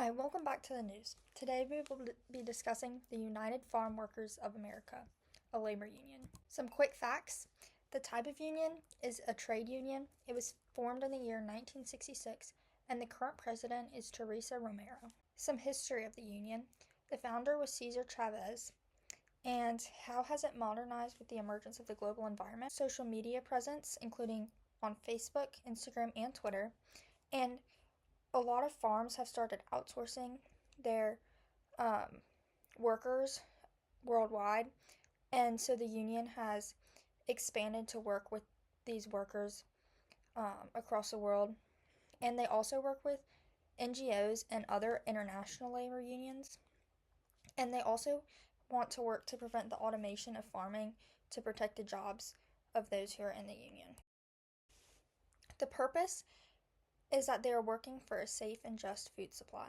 Hi, welcome back to the news. Today we will be discussing the United Farm Workers of America, a labor union. Some quick facts. The type of union is a trade union. It was formed in the year 1966, and the current president is Teresa Romero. Some history of the union. The founder was Cesar Chavez. And how has it modernized with the emergence of the global environment? Social media presence, including on Facebook, Instagram, and Twitter. And a lot of farms have started outsourcing their workers worldwide, and so the union has expanded to work with these workers across the world. And they also work with NGOs and other international labor unions, and they also want to work to prevent the automation of farming to protect the jobs of those who are in the union. The purpose is that they are working for a safe and just food supply,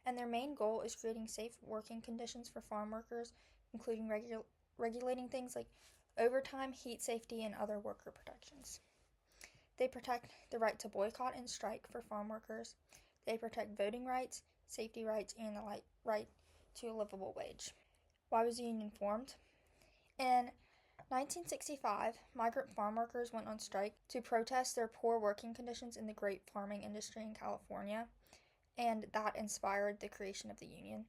and their main goal is creating safe working conditions for farm workers, including regulating things like overtime, heat safety, and other worker protections. They protect the right to boycott and strike for farm workers. They protect voting rights, safety rights, and the right to a livable wage. Why was the union formed? In 1965, migrant farm workers went on strike to protest their poor working conditions in the grape farming industry in California, and that inspired the creation of the union.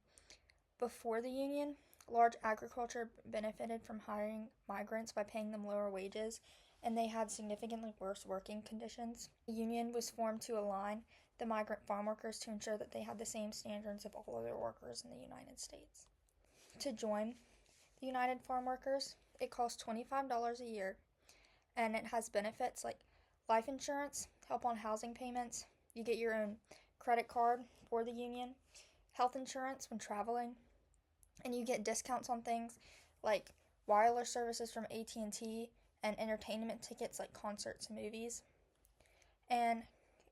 Before the union, large agriculture benefited from hiring migrants by paying them lower wages, and they had significantly worse working conditions. The union was formed to align the migrant farm workers to ensure that they had the same standards of all other workers in the United States. To join the United Farm Workers, it costs $25 a year, and it has benefits like life insurance, help on housing payments, you get your own credit card for the union, health insurance when traveling, and you get discounts on things like wireless services from AT&T and entertainment tickets like concerts and movies. And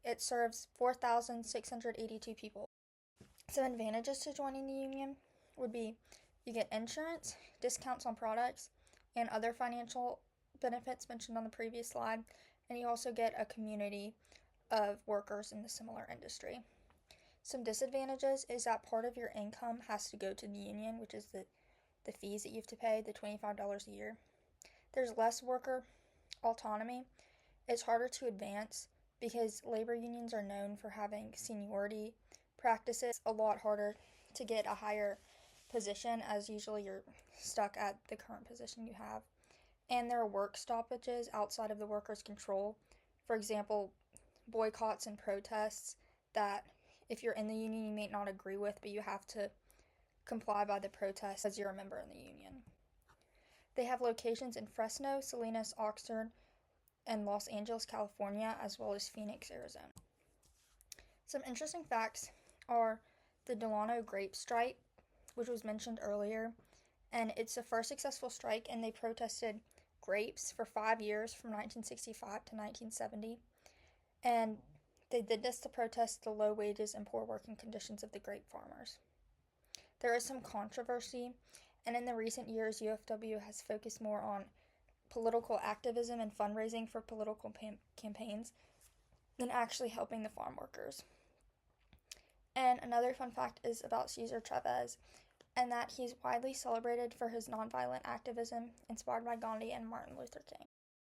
it serves 4,682 people. Some advantages to joining the union would be you get insurance, discounts on products, and other financial benefits mentioned on the previous slide, and you also get a community of workers in the similar industry. Some disadvantages is that part of your income has to go to the union, which is the fees that you have to pay, the $25 a year. There's less worker autonomy. It's harder to advance because labor unions are known for having seniority practices. A lot harder to get a higher position, as usually you're stuck at the current position you have. And there are work stoppages outside of the workers' control. For example, boycotts and protests that if you're in the union you may not agree with, but you have to comply by the protest as you're a member in the union. They have locations in Fresno, Salinas, Oxnard, and Los Angeles, California, as well as Phoenix, Arizona. Some interesting facts are the Delano grape strike, which was mentioned earlier, and it's the first successful strike, and they protested grapes for 5 years from 1965 to 1970, and they did this to protest the low wages and poor working conditions of the grape farmers. There is some controversy, and in the recent years, UFW has focused more on political activism and fundraising for political campaigns than actually helping the farm workers. And another fun fact is about Cesar Chavez, and that he's widely celebrated for his nonviolent activism inspired by Gandhi and Martin Luther King.